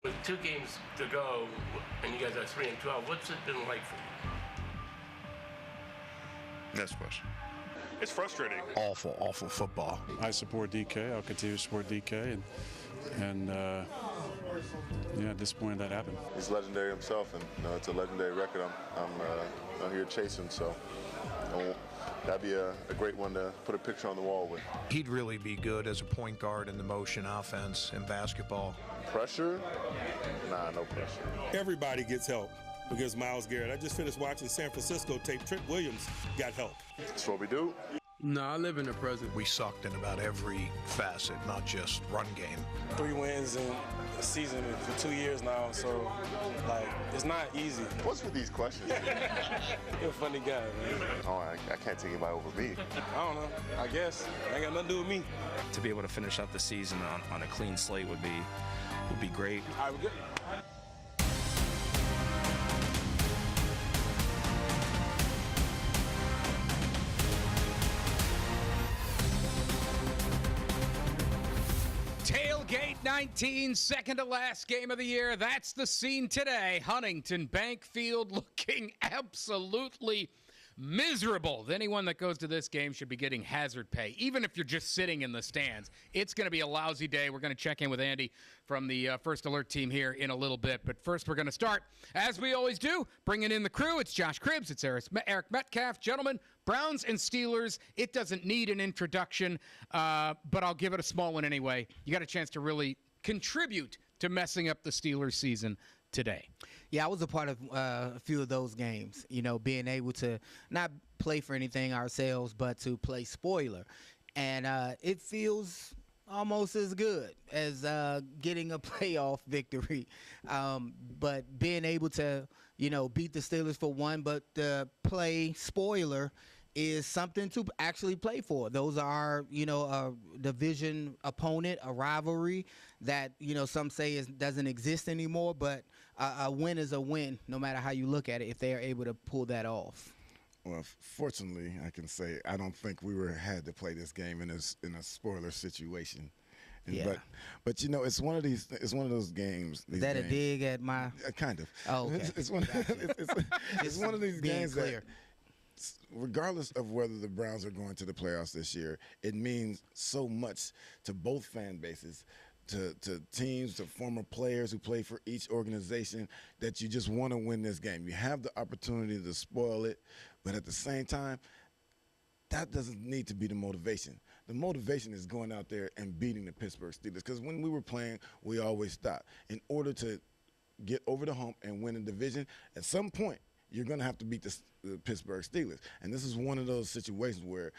With 2 games to go, and you guys are 3-12, what's it been like for you? Next question. It's frustrating. Awful football. I support DK. I'll continue to support DK, and disappointed that happened. He's legendary himself, and it's a legendary record. I'm here chasing, so that'd be a great one to put a picture on the wall with. He'd really be good as a point guard in the motion offense in basketball. Pressure? Nah, no pressure. Everybody gets help because Myles Garrett. I just finished watching San Francisco tape. Trent Williams got help. That's what we do. No, I live in the present. We sucked in about every facet, not just run game. 3 wins in a season for 2 years now, so, it's not easy. What's with these questions? You're a funny guy, man. Oh, I can't take anybody over me. I don't know. I guess. Ain't got nothing to do with me. To be able to finish out the season on a clean slate would be great. All right, we're good. Tailgate 19, second to last game of the year. That's the scene today. Huntington Bank Field looking absolutely miserable. Anyone that goes to this game should be getting hazard pay, even if you're just sitting in the stands. It's going to be a lousy day. We're going to check in with Andy from the First Alert team here in a little bit. But first, we're going to start, as we always do, bringing in the crew. It's Josh Cribbs. It's Eric Metcalf. Gentlemen, Browns and Steelers, it doesn't need an introduction, but I'll give it a small one anyway. You got a chance to really contribute to messing up the Steelers season today. Yeah, I was a part of a few of those games, being able to not play for anything ourselves, but to play spoiler. And it feels almost as good as getting a playoff victory. But being able to, beat the Steelers for one, but play spoiler is something to actually play for. Those are, a division opponent, a rivalry that, some say doesn't exist anymore, but a win is a win no matter how you look at it if they are able to pull that off. Well, fortunately, I can say I don't think we had to play this game in a spoiler situation. Yeah. But it's one of those games. Is that a dig at my? Kind of. Oh, okay. It's one of these games clear. that, regardless of whether the Browns are going to the playoffs this year, it means so much to both fan bases, to teams, to former players who play for each organization, that you just want to win this game. You have the opportunity to spoil it, but at the same time, that doesn't need to be the motivation. The motivation is going out there and beating the Pittsburgh Steelers, because when we were playing, we always stopped. In order to get over the hump and win a division, at some point, you're going to have to beat the Pittsburgh Steelers. And this is one of those situations where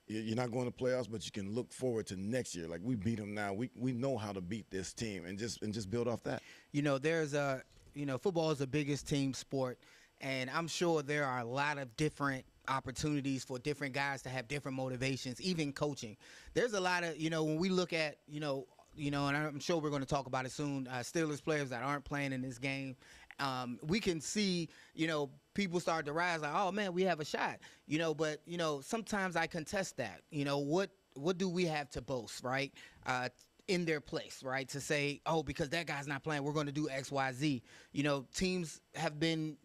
you're not going to playoffs, but you can look forward to next year. Like, we beat them now. We know how to beat this team and just build off that. There's football is the biggest team sport, and I'm sure there are a lot of different opportunities for different guys to have different motivations, even coaching. There's a lot of, when we look at, and I'm sure we're going to talk about it soon, Steelers players that aren't playing in this game, we can see, people start to rise like, oh, man, we have a shot, but, sometimes I contest that. What do we have to boast, right, in their place, right, to say, oh, because that guy's not playing, we're going to do X, Y, Z. Teams have been,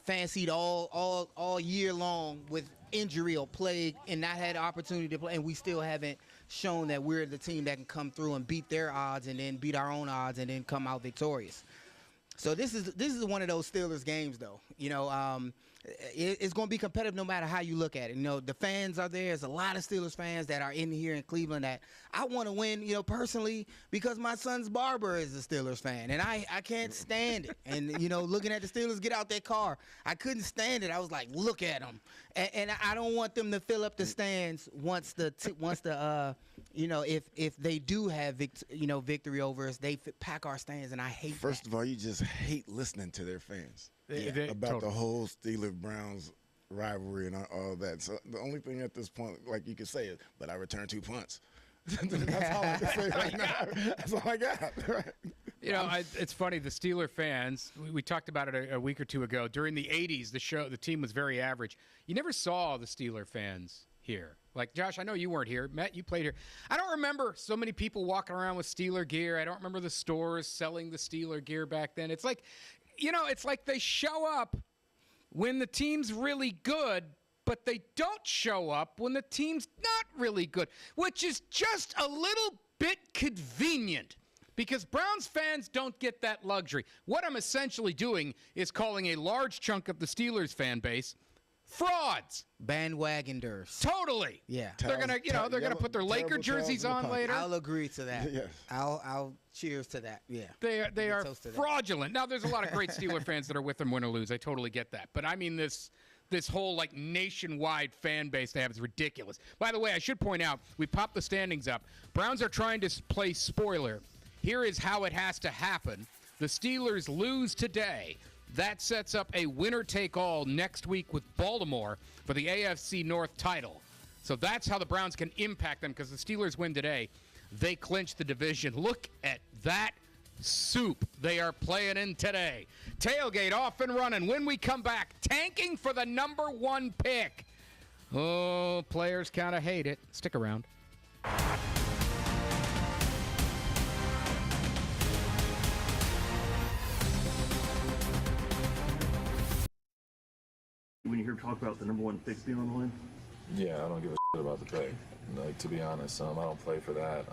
fancied all year long with injury or plague and not had the opportunity to play, and we still haven't shown that we're the team that can come through and beat their odds and then beat our own odds and then come out victorious. So this is one of those Steelers games, though. It's going to be competitive no matter how you look at it. The fans are there. There's a lot of Steelers fans that are in here in Cleveland that I want to win, personally, because my son's barber is a Steelers fan, and I can't stand it. And, looking at the Steelers get out their car, I couldn't stand it. I was like, look at them. And I don't want them to fill up the stands once if they do have victory over us, they pack our stands, and I hate First that. of all, you just hate listening to their fans about the whole Steelers-Browns rivalry and all that. So the only thing at this point, like you could say, is, but I returned 2 punts. That's all I can say right now. That's all I got. Right? It's funny. The Steeler fans, we talked about it a week or two ago. During the 80s, the team was very average. You never saw the Steeler fans here. Like, Josh, I know you weren't here. Matt, you played here. I don't remember so many people walking around with Steeler gear. I don't remember the stores selling the Steeler gear back then. It's like, it's like they show up when the team's really good, but they don't show up when the team's not really good, which is just a little bit convenient because Browns fans don't get that luxury. What I'm essentially doing is calling a large chunk of the Steelers fan base frauds. Bandwagoners. Totally. Yeah. They're gonna put their Laker jerseys on later. I'll agree to that. Yes. I'll cheers to that. Yeah. They are fraudulent. Now there's a lot of great Steeler fans that are with them win or lose. I totally get that. But I mean this whole like nationwide fan base they have is ridiculous. By the way, I should point out, we popped the standings up. Browns are trying to play spoiler. Here is how it has to happen. The Steelers lose today. That sets up a winner-take-all next week with Baltimore for the AFC North title. So that's how the Browns can impact them because the Steelers win today. They clinch the division. Look at that soup they are playing in today. Tailgate off and running. When we come back, tanking for the number 1 pick. Oh, players kind of hate it. Stick around. When you hear talk about the number 1 pick being on the line? Yeah, I don't give a shit about the pick. Like, to be honest, I don't play for that.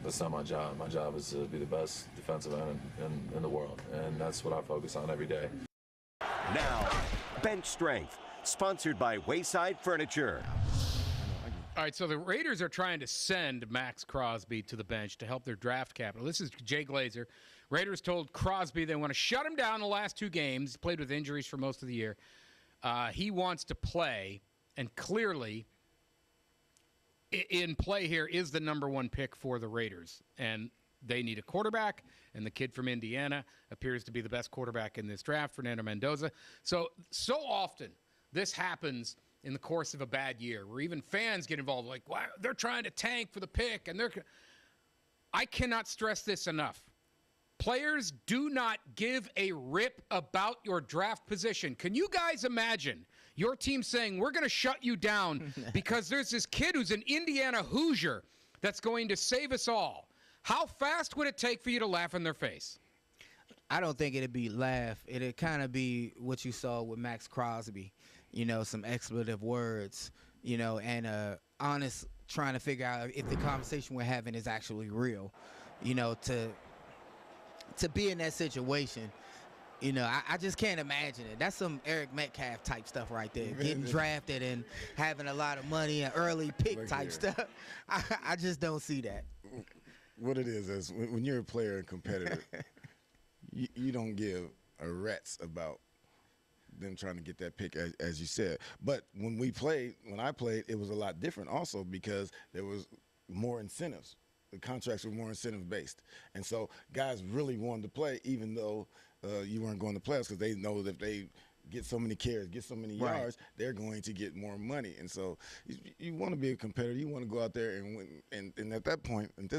That's not my job. My job is to be the best defensive end in the world, and that's what I focus on every day. Now, Bench Strength, sponsored by Wayside Furniture. All right, so the Raiders are trying to send Max Crosby to the bench to help their draft capital. This is Jay Glazer. Raiders told Crosby they want to shut him down the last 2 games. He played with injuries for most of the year. He wants to play, and clearly in play here is the number 1 pick for the Raiders. And they need a quarterback, and the kid from Indiana appears to be the best quarterback in this draft, Fernando Mendoza. So often this happens in the course of a bad year where even fans get involved. Like, wow, they're trying to tank for the pick. And I cannot stress this enough. Players do not give a rip about your draft position. Can you guys imagine your team saying, we're going to shut you down because there's this kid who's an Indiana Hoosier that's going to save us all? How fast would it take for you to laugh in their face? I don't think it'd be laugh. It'd kind of be what you saw with Max Crosby, some expletive words, and honest trying to figure out if the conversation we're having is actually real, to be in that situation. I just can't imagine it. That's some Eric Metcalf type stuff right there. Getting drafted and having a lot of money and early pick type stuff. I just don't see that. What it is when you're a player and competitor, you don't give a rat's about them trying to get that pick, as you said. But when I played, it was a lot different also because there was more incentives. The contracts were more incentive-based. And so guys really wanted to play even though you weren't going to playoffs because they know that if they get so many carries, get so many yards, they're going to get more money. And so you want to be a competitor. You want to go out there and win. And at this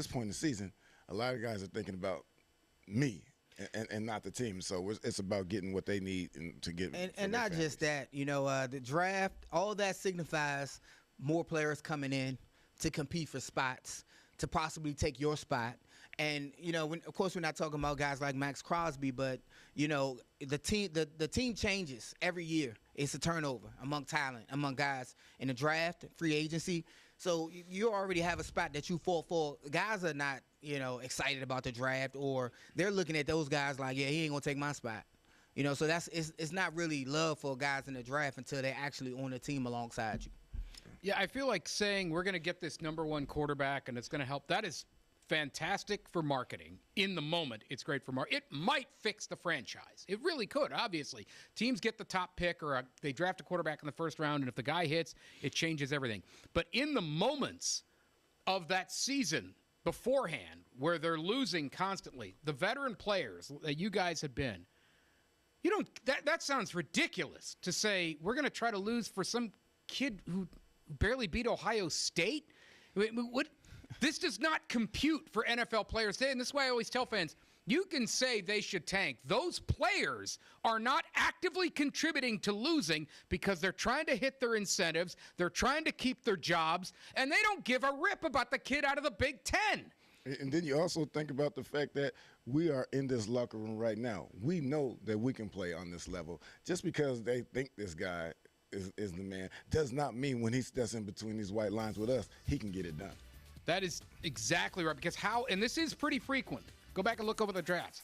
point in the season, a lot of guys are thinking about me and not the team. So it's about getting what they need to get. And not just that, the draft, all that signifies more players coming in to compete for spots, to possibly take your spot. And, of course, we're not talking about guys like Max Crosby, but, the team changes every year. It's a turnover among talent, among guys in the draft, free agency. So you already have a spot that you fought for. Guys are not, excited about the draft, or they're looking at those guys like, yeah, he ain't going to take my spot. So it's not really love for guys in the draft until they're actually on the team alongside you. Yeah, I feel like saying we're going to get this number 1 quarterback and it's going to help. That is fantastic for marketing. In the moment, it's great for marketing. It might fix the franchise. It really could, obviously. Teams get the top pick or they draft a quarterback in the first round, and if the guy hits, it changes everything. But in the moments of that season beforehand where they're losing constantly, the veteran players that you guys have been, that sounds ridiculous to say we're going to try to lose for some kid who barely beat Ohio State. This does not compute for NFL players today, and this is why I always tell fans, You can say they should tank. Those players are not actively contributing to losing because they're trying to hit their incentives, they're trying to keep their jobs, and they don't give a rip about the kid out of the Big Ten. And then you also think about the fact that we are in this locker room right now. We know that we can play on this level. Just because they think this guy is the man does not mean when he steps in between these white lines with us, he can get it done. That is exactly right, because and this is pretty frequent. Go back and look over the drafts.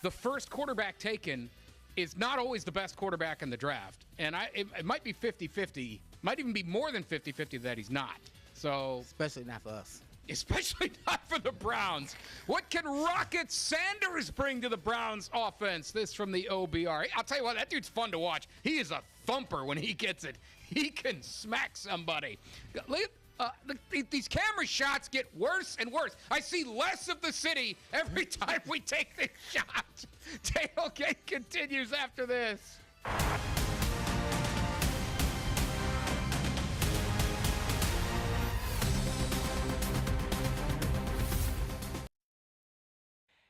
The first quarterback taken is not always the best quarterback in the draft. And it might be 50-50, might even be more than 50-50 that he's not. So especially not for us. Especially not for the Browns. What can Rocket Sanders bring to the Browns offense? This from the OBR. I'll tell you what, that dude's fun to watch. He is a thumper when he gets it. He can smack somebody. These camera shots get worse and worse. I see less of the city every time we take this shot. Tailgate continues after this.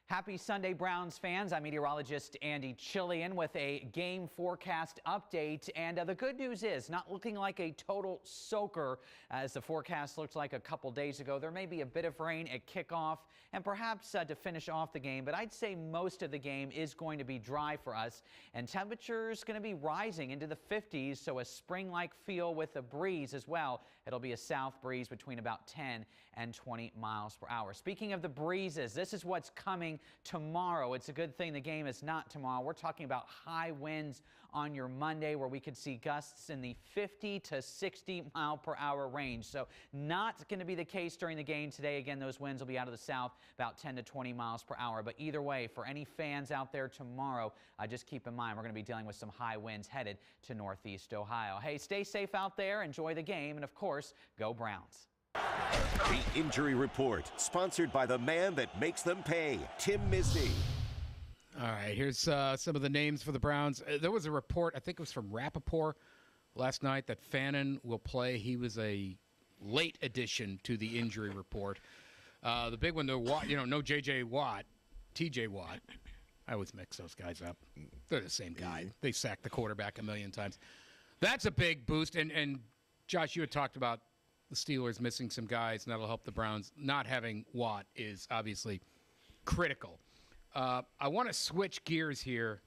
Happy Sunday, Browns fans. I'm meteorologist Andy Chillian with a game forecast update. And the good news is not looking like a total soaker as the forecast looked like a couple days ago. There may be a bit of rain at kickoff and perhaps to finish off the game, but I'd say most of the game is going to be dry for us. And temperatures going to be rising into the 50s, so a spring-like feel with a breeze as well. It'll be a south breeze between about 10 and 20 miles per hour. Speaking of the breezes, this is what's coming tomorrow. It's a good thing the game is not tomorrow. We're talking about high winds on your Monday where we could see gusts in the 50 to 60 mile per hour range. So not going to be the case during the game today. Again, those winds will be out of the south about 10 to 20 miles per hour. But either way, for any fans out there tomorrow, just keep in mind we're going to be dealing with some high winds headed to northeast Ohio. Hey, stay safe out there, enjoy the game, and of course, go Browns. The Injury Report, sponsored by the man that makes them pay, Tim Misney. All right, here's some of the names for the Browns. There was a report, I think it was from Rappaport last night, that Fannin will play. He was a late addition to the injury report. The big one, no J.J. Watt, T.J. Watt. I always mix those guys up. They're the same guy. They sacked the quarterback a million times. That's a big boost. And Josh, you had talked about the Steelers missing some guys, and that'll help the Browns. Not having Watt is obviously critical. I want to switch gears here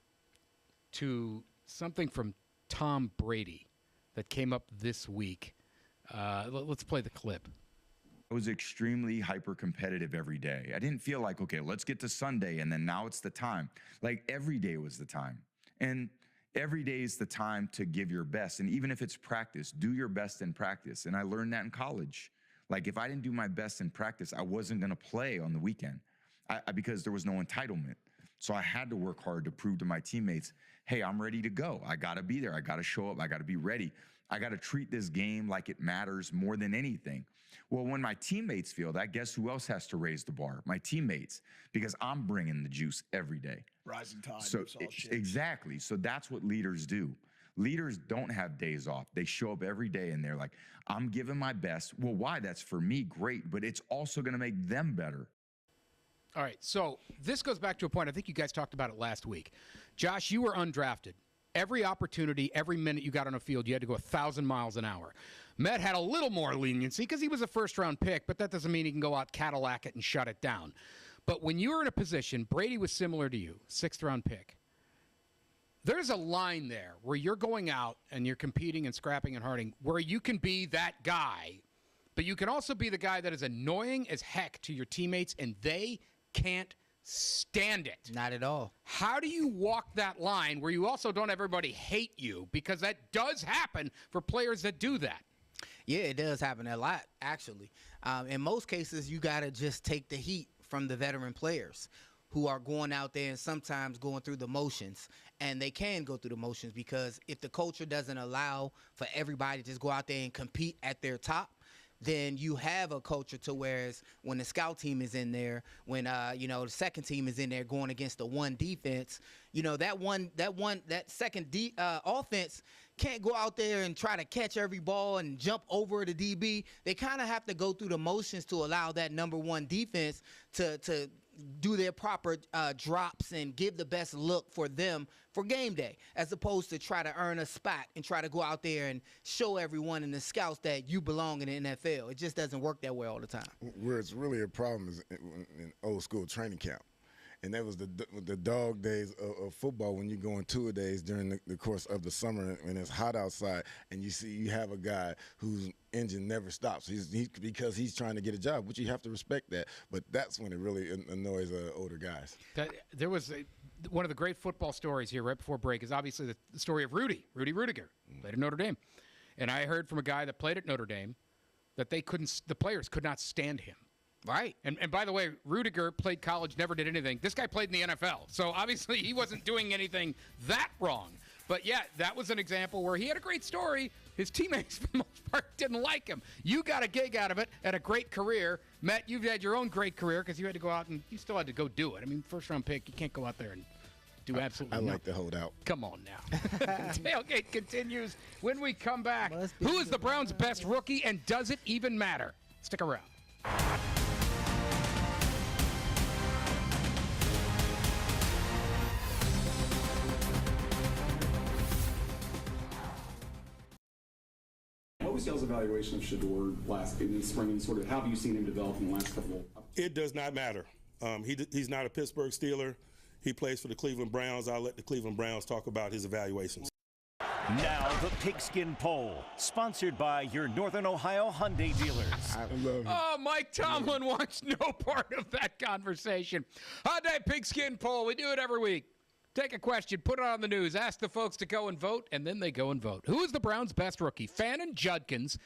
to something from Tom Brady that came up this week. Let's play the clip. I was extremely hyper-competitive every day. I didn't feel like, okay, let's get to Sunday, and then now it's the time. Like, every day was the time. And every day is the time to give your best. And even if it's practice, do your best in practice. And I learned that in college. Like, if I didn't do my best in practice, I wasn't going to play on the weekend because there was no entitlement. So I had to work hard to prove to my teammates, hey, I'm ready to go. I got to be there. I got to show up. I got to be ready. I got to treat this game like it matters more than anything. Well, when my teammates feel that, guess who else has to raise the bar? My teammates, because I'm bringing the juice every day. Rising tide. So exactly. So that's what leaders do. Leaders don't have days off. They show up every day and they're like, I'm giving my best. Well, why? That's for me, great, but it's also going to make them better. All right, so this goes back to a point. I think you guys talked about it last week. Josh, you were undrafted. Every opportunity, every minute you got on a field, you had to go 1,000 miles an hour. Met had a little more leniency because he was a first-round pick, but that doesn't mean he can go out Cadillac it and shut it down. But when you were in a position, Brady was similar to you, 6th-round pick. There's a line there where you're going out and you're competing and scrapping and hurting where you can be that guy, but you can also be the guy that is annoying as heck to your teammates, and they can't stand it. Not at all. How do you walk that line where you also don't have everybody hate you? Because that does happen for players that do that. Yeah, it does happen a lot, actually. In most cases, you got to just take the heat from the veteran players who are going out there and sometimes going through the motions. And they can go through the motions because if the culture doesn't allow for everybody to just go out there and compete at their top, then you have a culture to whereas when the scout team is in there, when the second team is in there going against the one defense, that second offense can't go out there and try to catch every ball and jump over the DB. They kind of have to go through the motions to allow that number one defense to do their proper drops and give the best look for them for game day, as opposed to try to earn a spot and try to go out there and show everyone in the scouts that you belong in the NFL. It just doesn't work that way all the time. Where it's really a problem is in old school training camp. And that was the dog days of football, when you go on tour days during the course of the summer when it's hot outside, and you have a guy whose engine never stops. Because he's trying to get a job, which you have to respect that. But that's when it really annoys older guys. There was one of the great football stories here right before break is obviously the story of Rudy Rudiger, played at Notre Dame. And I heard from a guy that played at Notre Dame that the players could not stand him. Right. And by the way, Rudiger played college, never did anything. This guy played in the NFL. So obviously he wasn't doing anything that wrong. But yeah, that was an example where he had a great story. His teammates, for the most part, didn't like him. You got a gig out of it and a great career. Matt, you've had your own great career because you had to go out and you still had to go do it. I mean, first-round pick, you can't go out there and do absolutely nothing. I like to hold out. Come on now. Tailgate continues when we come back. Who is the Browns' best rookie, and does it even matter? Stick around. What was y'all's evaluation of Shedeur last in the spring, and sort of how have you seen him develop in the last couple? It does not matter. He's not a Pittsburgh Steeler. He plays for the Cleveland Browns. I'll let the Cleveland Browns talk about his evaluations. Now the Pigskin Poll, sponsored by your Northern Ohio Hyundai dealers. I love it. Oh, Mike Tomlin wants no part of that conversation. Hyundai Pigskin Poll, we do it every week. Take a question, put it on the news, ask the folks to go and vote, and then they go and vote. Who is the Browns' best rookie? Fannin, Judkins,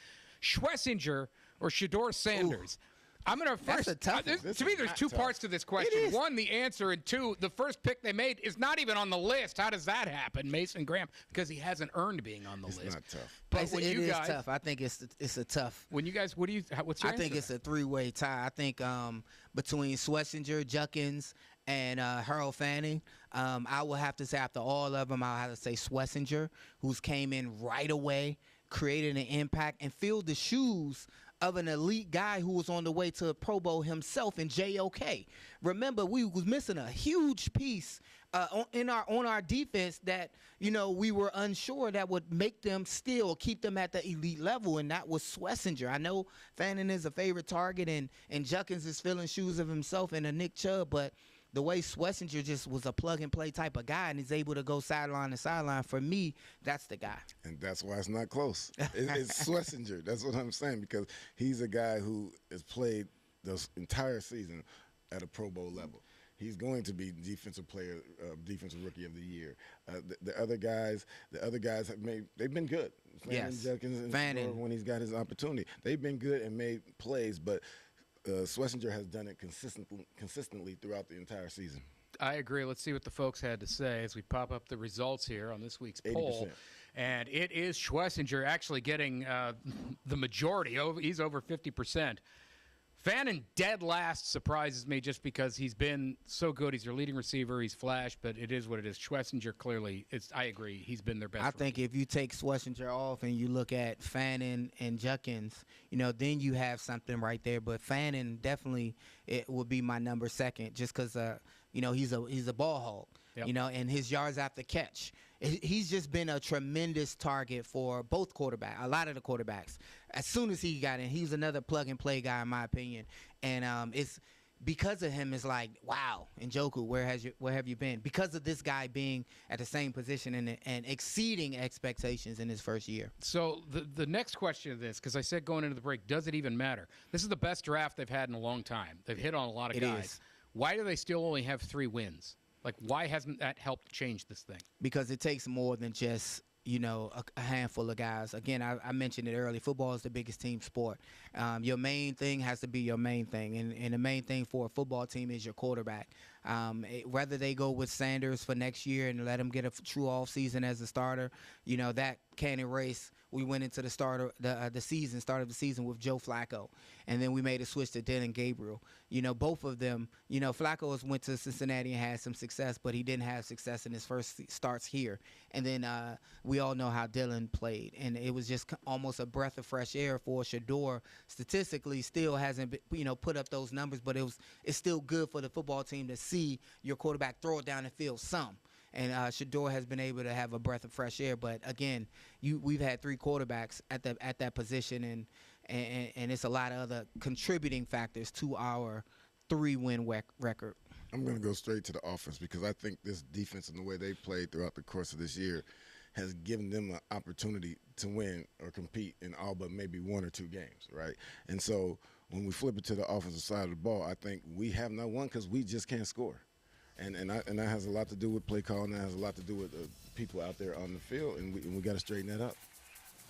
Schlesinger, or Shedeur Sanders? Ooh. I'm going to first. To me, there's two parts to this question. One, the answer, and two, the first pick they made is not even on the list. How does that happen, Mason Graham? Because he hasn't earned being on the list. It's not tough. But when it you is guys, tough. I think it's a tough. When you guys, what's your I think answer? it's a three-way tie. I think between Schlesinger, Judkins, and Harold Fanning, I will have to say after all of them, I'll have to say Schlesinger, who's came in right away, created an impact, and filled the shoes of an elite guy who was on the way to a Pro Bowl himself in JOK. Remember, we was missing a huge piece on our defense that, we were unsure that would make them still keep them at the elite level, and that was Schlesinger. I know Fanning is a favorite target, and Judkins is filling shoes of himself and a Nick Chubb, but the way Schlesinger just was a plug-and-play type of guy and is able to go sideline to sideline, for me, that's the guy. And that's why it's not close. It's Schlesinger. That's what I'm saying, because he's a guy who has played the entire season at a Pro Bowl level. He's going to be defensive rookie of the year. The other guys they've been good. Yes. Judkins and when he's got his opportunity, they've been good and made plays, but Schlesinger has done it consistently throughout the entire season. I agree. Let's see what the folks had to say as we pop up the results here on this week's poll. 80%. And it is Schlesinger actually getting the majority. He's over 50%. Fannin dead last surprises me just because he's been so good. He's their leading receiver. He's flashed, but it is what it is. Schlesinger clearly, I agree, he's been their best. I think if you take Schlesinger off and you look at Fannin and Judkins, then you have something right there. But Fannin definitely it would be my number second just because, he's a ball hog, and his yards after catch. He's just been a tremendous target for both quarterbacks, a lot of the quarterbacks. As soon as he got in, he was another plug-and-play guy, in my opinion. And it's because of him, it's like, wow, Njoku, where have you been? Because of this guy being at the same position and exceeding expectations in his first year. So the next question of this, because I said going into the break, does it even matter? This is the best draft they've had in a long time. They've hit on a lot of guys. Is. Why do they still only have 3 wins? Like, why hasn't that helped change this thing? Because it takes more than just, a handful of guys. Again, I mentioned it earlier. Football is the biggest team sport. Your main thing has to be your main thing. And the main thing for a football team is your quarterback. Whether they go with Sanders for next year and let him get a true offseason as a starter, that can't erase we went into the start of the season with Joe Flacco, and then we made a switch to Dylan Gabriel. Both of them. Flacco went to Cincinnati and had some success, but he didn't have success in his first starts here. And then we all know how Dylan played, and it was just almost a breath of fresh air for Shador. Statistically, still hasn't put up those numbers, but it's still good for the football team to see your quarterback throw it down the field some. And Shador has been able to have a breath of fresh air. But again, we've had 3 quarterbacks at that position, and it's a lot of other contributing factors to our 3-win record. I'm going to go straight to the offense because I think this defense and the way they played throughout the course of this year has given them an opportunity to win or compete in all but maybe 1 or 2 games, right? And so when we flip it to the offensive side of the ball, I think we have not won because we just can't score. And that has a lot to do with play calling. That has a lot to do with people out there on the field, and we got to straighten that up.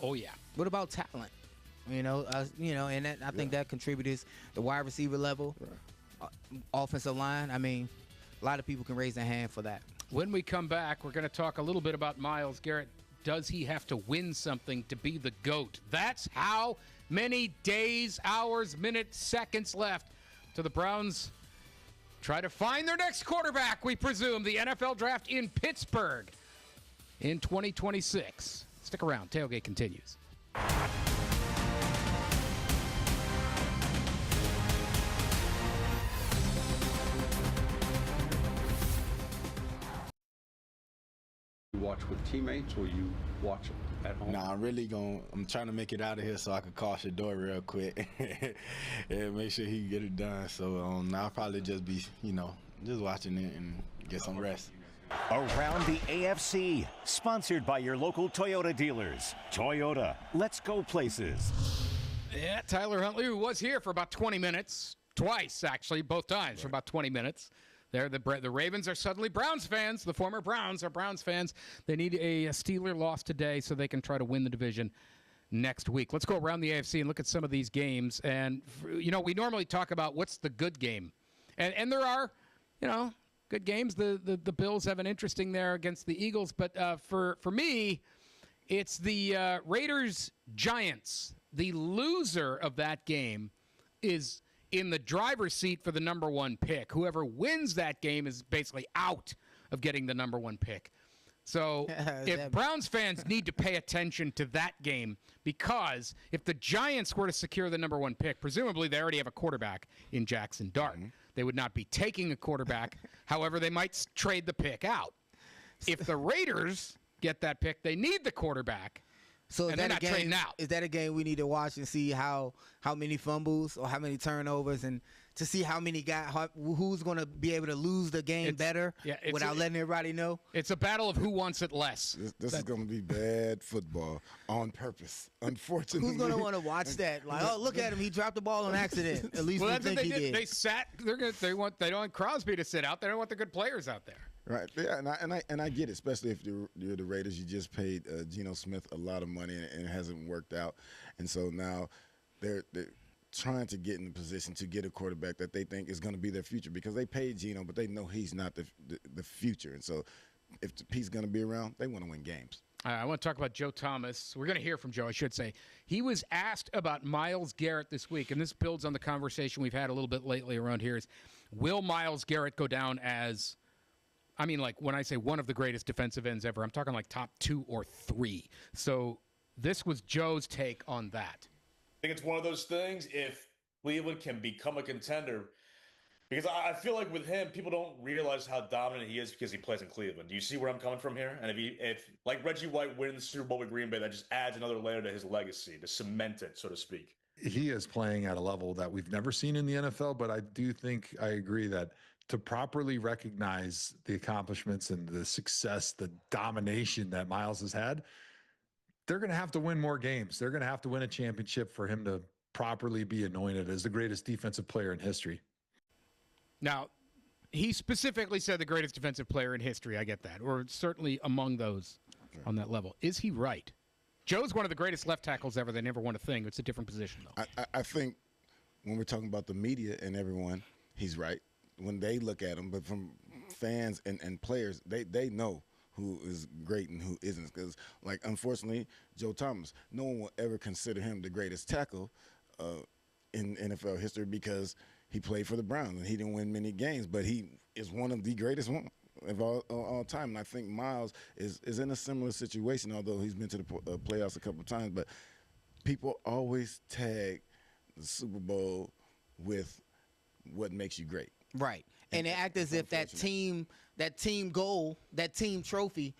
Oh yeah. What about talent? And I think that contributes the wide receiver level, offensive line. I mean, a lot of people can raise their hand for that. When we come back, we're going to talk a little bit about Myles Garrett. Does he have to win something to be the GOAT? That's how many days, hours, minutes, seconds left to the Browns try to find their next quarterback, we presume. The NFL draft in Pittsburgh in 2026. Stick around. Tailgate continues. You watch with teammates or you watch at home? Nah, I'm trying to make it out of here so I can call Shador real quick and make sure he can get it done. So I'll probably just be, just watching it and get some rest. Around the AFC, sponsored by your local Toyota dealers. Toyota, let's go places. Yeah, Tyler Huntley, who was here for about 20 minutes, twice actually, both times for about 20 minutes. The Ravens are suddenly Browns fans. The former Browns are Browns fans. They need a Steeler loss today so they can try to win the division next week. Let's go around the AFC and look at some of these games. And, we normally talk about what's the good game. And there are, good games. The Bills have an interesting there against the Eagles. But for me, it's the Raiders-Giants. The loser of that game is in the driver's seat for the number 1 pick. Whoever wins that game is basically out of getting the number 1 pick. So if Browns fans need to pay attention to that game, because if the Giants were to secure the number 1 pick, presumably they already have a quarterback in Jackson Dart. Mm-hmm. They would not be taking a quarterback. However, they might trade the pick out. If the Raiders get that pick, they need the quarterback. So and they're not trading out. Is that a game we need to watch and see how many fumbles or how many turnovers, and to see how many who's going to be able to lose the game better without letting everybody know? It's a battle of who wants it less. This is going to be bad football on purpose, unfortunately. Who's going to want to watch that? Like, oh, look at him. He dropped the ball on accident. At least that's think what they he did. They sat. They don't want Crosby to sit out. They don't want the good players out there. Right, yeah, and I get it, especially if you're the Raiders. You just paid Geno Smith a lot of money, and it hasn't worked out, and so now they're trying to get in a position to get a quarterback that they think is going to be their future, because they paid Geno, but they know he's not the future, and so if he's going to be around, they want to win games. I want to talk about Joe Thomas. We're going to hear from Joe, I should say. He was asked about Myles Garrett this week, and this builds on the conversation we've had a little bit lately around here. Is will Myles Garrett go down as, I mean, like when I say one of the greatest defensive ends ever, I'm talking like top 2 or 3. So this was Joe's take on that. I think it's one of those things, if Cleveland can become a contender, because I feel like with him, people don't realize how dominant he is because he plays in Cleveland. Do you see where I'm coming from here? And if like Reggie White wins the Super Bowl with Green Bay, that just adds another layer to his legacy, to cement it, so to speak. He is playing at a level that we've never seen in the NFL, but I do think I agree that to properly recognize the accomplishments and the success, the domination that Myles has had, they're going to have to win more games. They're going to have to win a championship for him to properly be anointed as the greatest defensive player in history. Now, he specifically said the greatest defensive player in history. I get that, or certainly among those on that level. Is he right? Joe's one of the greatest left tackles ever. They never won a thing. It's a different position, though. I think when we're talking about the media and everyone, he's right when they look at him. But from fans and players, they know who is great and who isn't. Because, like, unfortunately, Joe Thomas, no one will ever consider him the greatest tackle in NFL history because he played for the Browns and he didn't win many games, but he is one of the greatest one of all time. And I think Miles is in a similar situation, although he's been to the playoffs a couple of times. But people always tag the Super Bowl with what makes you great. Right. And they act as if that team goal, that team trophy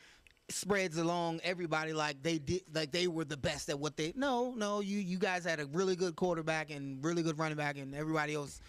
spreads along everybody like they were the best at what they. No, you guys had a really good quarterback and really good running back and everybody else,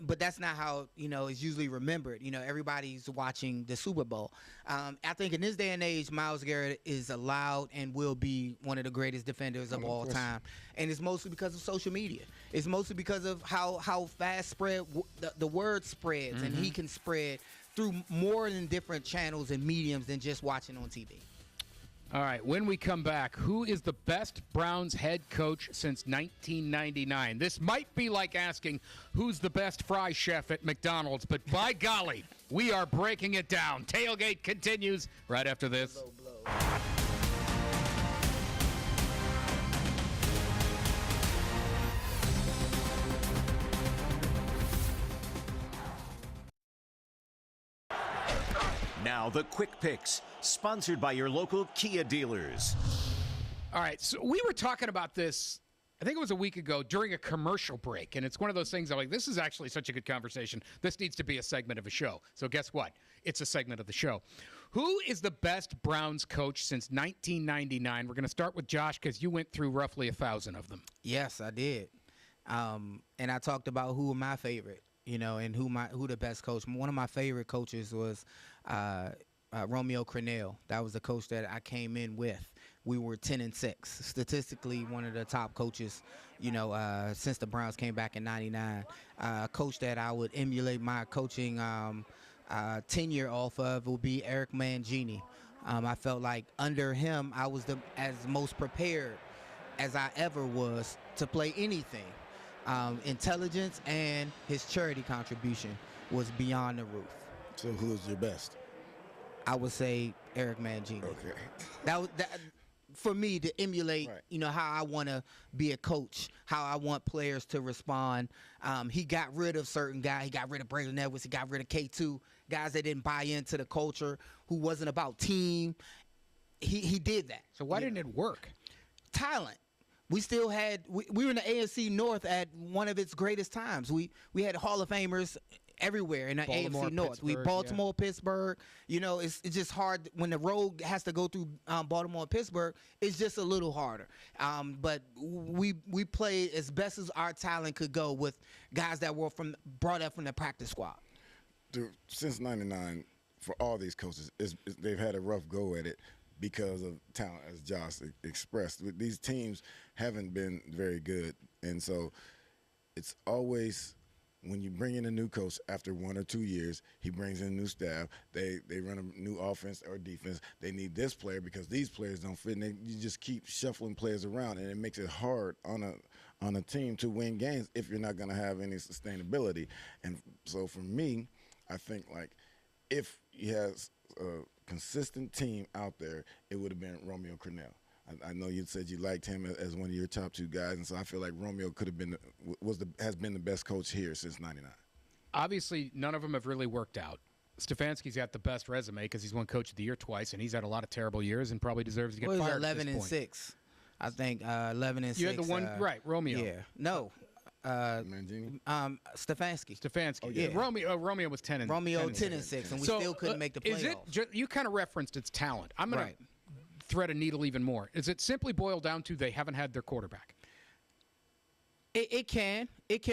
but that's not how it's usually remembered. Everybody's watching the Super Bowl. I think in this day and age, Myles Garrett is allowed and will be one of the greatest defenders of all time, and it's mostly because of social media. It's mostly because of how fast the word spreads, and he can spread through more than different channels and mediums than just watching on TV. All right, when we come back, who is the best Browns head coach since 1999? This might be like asking who's the best fry chef at McDonald's, but by golly, we are breaking it down. Tailgate continues right after this. Now the Quick Picks, sponsored by your local Kia dealers. All right, so we were talking about this, I think it was a week ago, during a commercial break, and it's one of those things I'm like, this is actually such a good conversation. This needs to be a segment of a show. So guess what? It's a segment of the show. Who is the best Browns coach since 1999? We're going to start with Josh because you went through roughly 1,000 of them. Yes, I did. And I talked about who are my favorite. And who the best coach. One of my favorite coaches was Romeo Crennel. That was the coach that I came in with. We were 10-6, statistically one of the top coaches, since the Browns came back in '99. A coach that I would emulate my coaching tenure off of would be Eric Mangini. I felt like under him, I was as most prepared as I ever was to play anything. Intelligence and his charity contribution was beyond the roof. So who is your best? I would say Eric Mangini. Okay. That for me to emulate, how I want to be a coach, how I want players to respond. He got rid of certain guys. He got rid of Braylon Edwards. He got rid of K2, guys that didn't buy into the culture, who wasn't about team. He did that. So why didn't it work? Talent. We still had we were in the AFC North at one of its greatest times. We had Hall of Famers everywhere in the Baltimore, AFC North. Pittsburgh, Baltimore, Pittsburgh. It's just hard when the road has to go through Baltimore and Pittsburgh. It's just a little harder. But we played as best as our talent could go with guys that were brought up from the practice squad. Since '99, for all these coaches, they've had a rough go at it because of talent, as Josh expressed. These teams haven't been very good, and so it's always when you bring in a new coach after 1 or 2 years, he brings in a new staff. They run a new offense or defense. They need this player because these players don't fit. And you just keep shuffling players around, and it makes it hard on a team to win games if you're not going to have any sustainability. And so for me, I think like if he has a consistent team out there, it would have been Romeo Crennel. I know you said you liked him as one of your top 2 guys, and so I feel like Romeo could have been has been the best coach here since '99. Obviously, none of them have really worked out. Stefanski's got the best resume because he's won Coach of the Year twice, and he's had a lot of terrible years and probably deserves to get fired. 11-6, I think. 11-6. You had the one right, Romeo. Yeah, no. Mangini? Stefanski. Oh, yeah. Romeo was 10-6, and we still couldn't make the playoffs. You kind of referenced its talent. I'm going to thread a needle even more. Is it simply boiled down to they haven't had their quarterback? It can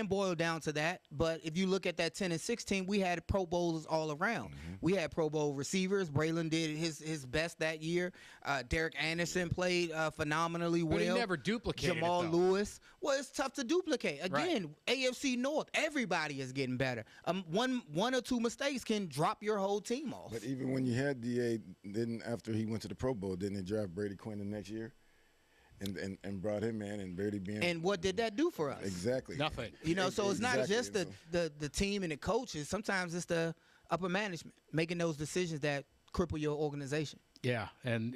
boil down to that, but if you look at that 10-6 team, we had Pro Bowlers all around. Mm-hmm. We had Pro Bowl receivers. Braylon did his best that year. Derek Anderson played phenomenally well. But he never duplicated Jamal it, though. Lewis. Well, it's tough to duplicate. Again, AFC North, everybody is getting better. One or two mistakes can drop your whole team off. But even when you had DA, after he went to the Pro Bowl, didn't they draft Brady Quinn the next year? And brought him in, and Brady being. And what did that do for us? Exactly. Nothing. So it's not just the team and the coaches. Sometimes it's the upper management making those decisions that cripple your organization. Yeah, and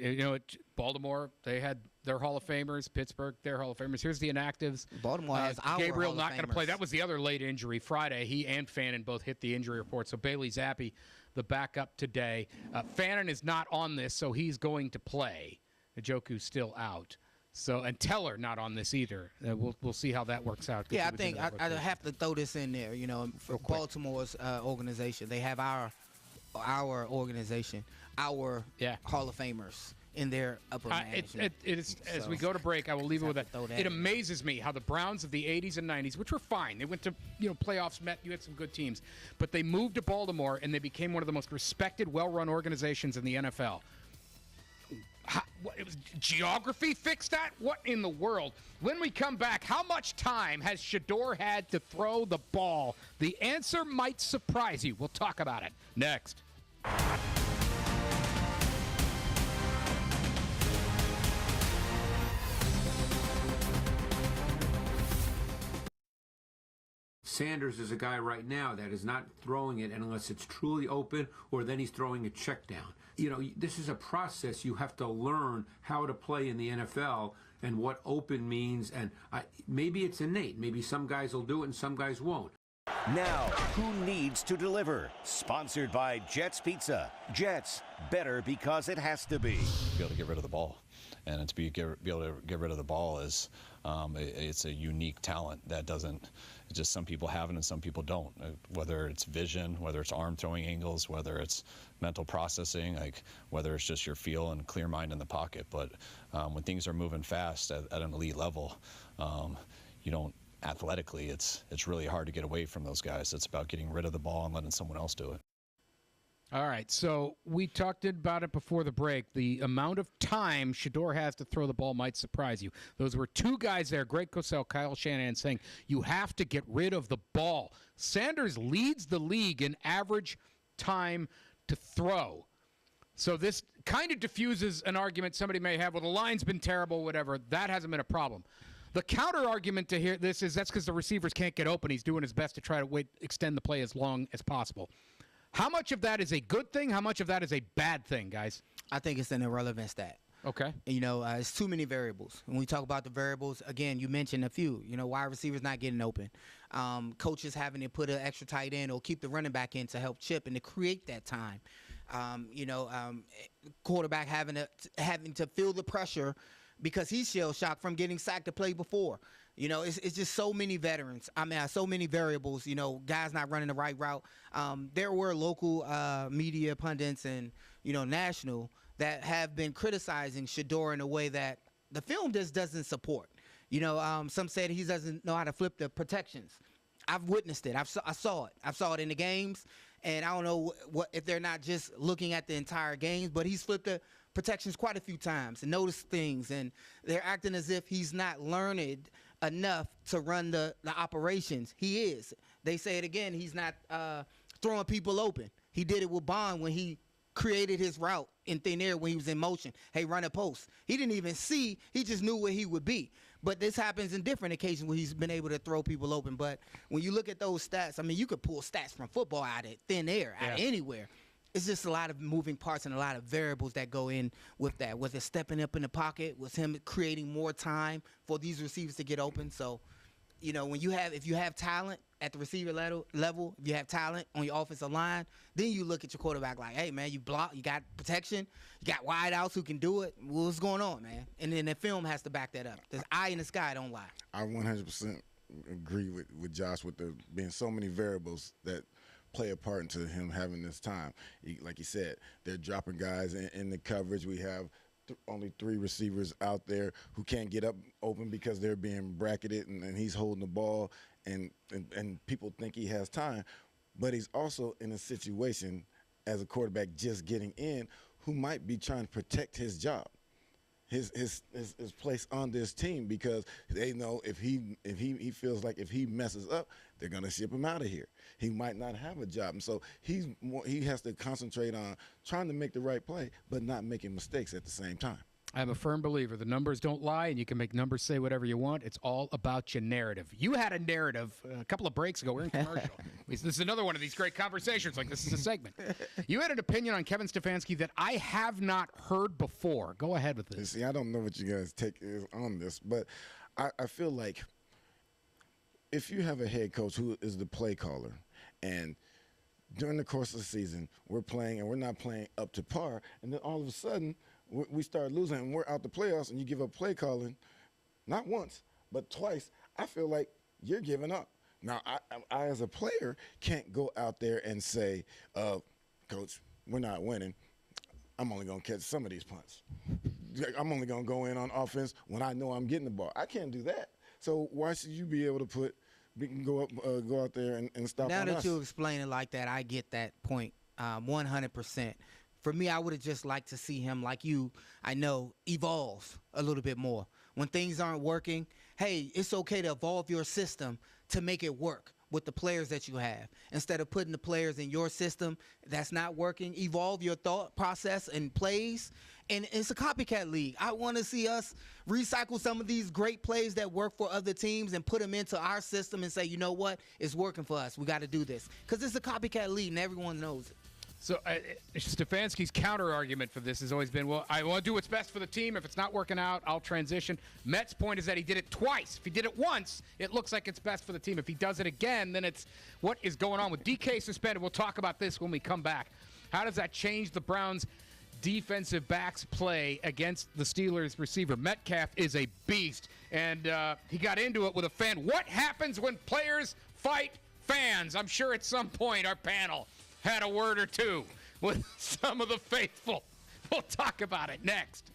Baltimore, they had their Hall of Famers. Pittsburgh, their Hall of Famers. Here's the inactives. Baltimore has our Gabriel Hall of not going to play. Famers. That was the other late injury Friday. He and Fannin both hit the injury report. So Bailey Zappi, the backup today. Fannin is not on this, so he's going to play. Njoku's still out. So and Teller not on this either. We'll see how that works out. Yeah, I think I have to throw this in there. For Baltimore's organization, they have our organization, our Hall of Famers in their upper management. As we go to break, I will leave it with that. It amazes me how the Browns of the 80s and 90s, which were fine, they went to playoffs, you had some good teams, but they moved to Baltimore and they became one of the most respected, well-run organizations in the NFL. It was geography fixed that? What in the world? When we come back, how much time has Shedeur had to throw the ball? The answer might surprise you. We'll talk about it next. Sanders is a guy right now that is not throwing it unless it's truly open, or then he's throwing a check down. This is a process. You have to learn how to play in the NFL and what open means. And maybe it's innate. Maybe some guys will do it and some guys won't. Now, who needs to deliver? Sponsored by Jets Pizza. Jets, better because it has to be. Be able to get rid of the ball. And to be able to get rid of the ball is it's a unique talent that doesn't. Just some people have it and some people don't. Whether it's vision, whether it's arm throwing angles, whether it's mental processing, whether it's just your feel and clear mind in the pocket. But when things are moving fast at an elite level, you don't. Athletically, it's really hard to get away from those guys. It's about getting rid of the ball and letting someone else do it. All right, so we talked about it before the break. The amount of time Shedeur has to throw the ball might surprise you. Those were two guys there, Greg Cosell, Kyle Shanahan, saying you have to get rid of the ball. Sanders leads the league in average time to throw. So this kind of diffuses an argument somebody may have, well, the line's been terrible, whatever. That hasn't been a problem. The counter argument to hear this is that's because the receivers can't get open. He's doing his best to try to extend the play as long as possible. How much of that is a good thing? How much of that is a bad thing, guys? I think it's an irrelevant stat. Okay. It's too many variables. When we talk about the variables, again, you mentioned a few. Wide receivers not getting open. Coaches having to put an extra tight end or keep the running back in to help chip and to create that time. Quarterback having to feel the pressure because he's shell-shocked from getting sacked the play before. It's just so many veterans. So many variables, guys not running the right route. There were local media pundits and, national that have been criticizing Shedeur in a way that the film just doesn't support. Some said he doesn't know how to flip the protections. I've witnessed it. I saw it. I saw it in the games, and I don't know if they're not just looking at the entire games, but he's flipped the protections quite a few times and noticed things, and they're acting as if he's not learned enough to run the operations. He is. They say it again. He's not throwing people open. He did it with Bond when he created his route in thin air when he was in motion. Hey, run a post. He didn't even see. He just knew where he would be. But this happens in different occasions where he's been able to throw people open. But when you look at those stats, you could pull stats from football out of thin air, out of anywhere. It's just a lot of moving parts and a lot of variables that go in with that. Was it stepping up in the pocket? Was him creating more time for these receivers to get open? So, if you have talent at the receiver level, if you have talent on your offensive line, then you look at your quarterback like, hey, man, you block, you got protection, you got wideouts who can do it. What's going on, man? And then the film has to back that up. The eye in the sky don't lie. I 100% agree with Josh with there being so many variables that play a part into him having this time. Like you said, they're dropping guys in the coverage. We have only 3 receivers out there who can't get up open because they're being bracketed, and he's holding the ball, and people think he has time. But he's also in a situation as a quarterback just getting in who might be trying to protect his job, his place on this team, because they know if he feels like if he messes up, they're going to ship him out of here. He might not have a job. And so he has to concentrate on trying to make the right play, but not making mistakes at the same time. I'm a firm believer. The numbers don't lie, and you can make numbers say whatever you want. It's all about your narrative. You had a narrative a couple of breaks ago. We're in commercial. This is another one of these great conversations. Like, this is a segment. You had an opinion on Kevin Stefanski that I have not heard before. Go ahead with this. See, I don't know what you guys take is on this, but I feel like if you have a head coach who is the play caller, and during the course of the season, we're playing and we're not playing up to par, and then all of a sudden we start losing and we're out the playoffs and you give up play calling, not once, but twice, I feel like you're giving up. Now, I as a player can't go out there and say, Coach, we're not winning. I'm only going to catch some of these punts. I'm only going to go in on offense when I know I'm getting the ball. I can't do that. So why should you be able to go out there and stop now on that us? you explain it like that, I get that point 100%. For me, I would have just liked to see him, like you, I know, evolve a little bit more. When things aren't working, hey, it's okay to evolve your system to make it work with the players that you have. Instead of putting the players in your system that's not working, evolve your thought process and plays. And it's a copycat league. I want to see us recycle some of these great plays that work for other teams and put them into our system and say, you know what, it's working for us. We got to do this. Because it's a copycat league and everyone knows it. So Stefanski's counter-argument for this has always been, well, I want to do what's best for the team. If it's not working out, I'll transition. Met's point is that he did it twice. If he did it once, it looks like it's best for the team. If he does it again, then it's what is going on with DK suspended. We'll talk about this when we come back. How does that change the Browns' defensive backs play against the Steelers receiver? Metcalf is a beast, and he got into it with a fan. What happens when players fight fans? I'm sure at some point our panel had a word or two with some of the faithful. We'll talk about it next.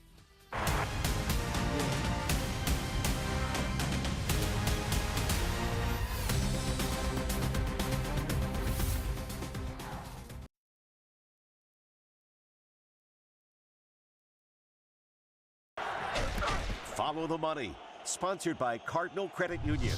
Follow the Money, sponsored by Cardinal Credit Union.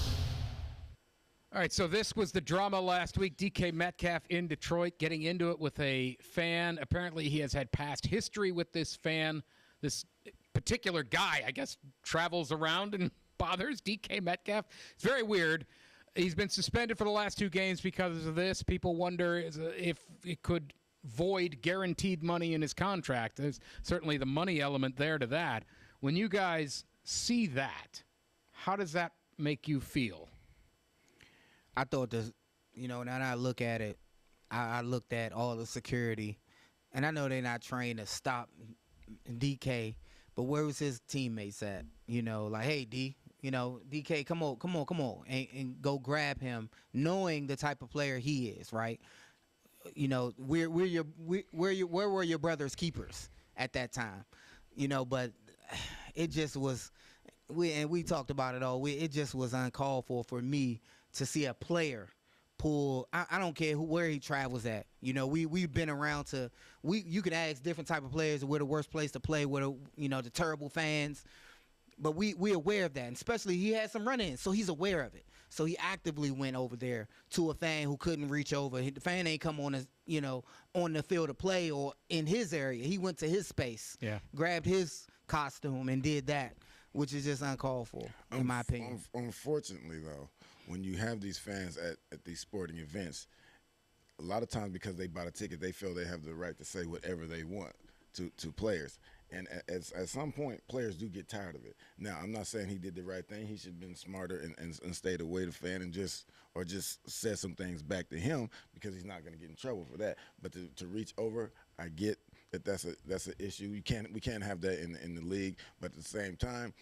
All right, so this was the drama last week. DK Metcalf in Detroit getting into it with a fan. Apparently he has had past history with this fan. This particular guy, I guess, travels around and bothers DK Metcalf. It's very weird. He's been suspended for the last 2 games because of this. People wonder if it could void guaranteed money in his contract. There's certainly the money element there to that. When you guys see that, how does that make you feel? I thought this, now that I look at it, I looked at all the security, and I know they're not trained to stop DK, but where was his teammates at? Like, hey, D, DK, come on, and go grab him, knowing the type of player he is, right? Where were your brother's keepers at that time? But it just was, we talked about it all. It just was uncalled for me to see a player pull. I don't care where he travels at. We've been around you can ask different type of players where the worst place to play, where the terrible fans. But we aware of that, and especially he had some run-ins, so he's aware of it. So he actively went over there to a fan who couldn't reach over. The fan ain't come on on the field to play or in his area. He went to his space, grabbed his costume and did that, which is just uncalled for, in my opinion. Unfortunately, though, when you have these fans at these sporting events, a lot of times because they bought a ticket, they feel they have the right to say whatever they want to players. And at some point, players do get tired of it. Now, I'm not saying he did the right thing. He should have been smarter and stayed away the fan and just said some things back to him, because he's not going to get in trouble for that. But to reach over, I get that that's an issue. We can't have that in the league. But at the same time,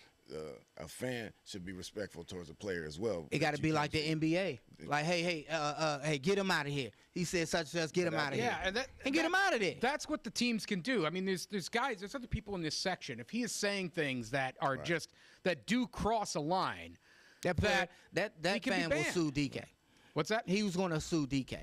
a fan should be respectful towards a player as well. It got to be like the NBA. Like, hey, get him out of here. He said such and such, get him out of here. And get him out of there. That's what the teams can do. I mean, there's other people in this section. If he is saying things that are that do cross a line, that fan will sue DK. What's that? He was going to sue DK.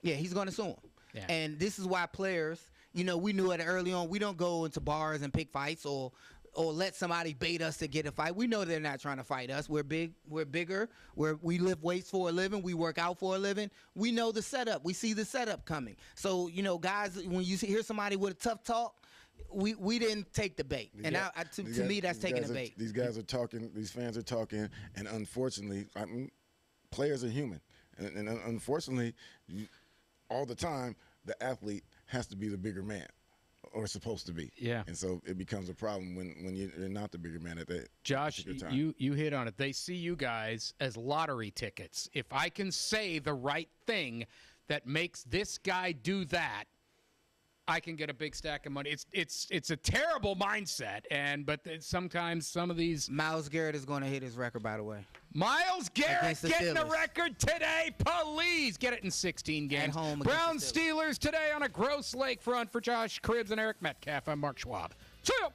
Yeah, he's going to sue him. Yeah. And this is why players, we knew it early on. We don't go into bars and pick fights or let somebody bait us to get a fight. We know they're not trying to fight us. We're bigger. We lift weights for a living. We work out for a living. We know the setup. We see the setup coming. So, guys, when you hear somebody with a tough talk, we didn't take the bait, and to me that's taking the bait. These guys are talking. These fans are talking, and unfortunately, players are human, and unfortunately, all the time the athlete has to be the bigger man, or supposed to be. Yeah. And so it becomes a problem when you're not the bigger man at that. Josh, time. you hit on it. They see you guys as lottery tickets. If I can say the right thing that makes this guy do that, I can get a big stack of money. It's a terrible mindset, but sometimes some of these. Myles Garrett is going to hit his record, by the way. Myles Garrett getting a record today. Please get it in 16 games. At home Browns Steelers today on a gross lakefront. For Josh Cribbs and Eric Metcalf, I'm Mark Schwab. See ya.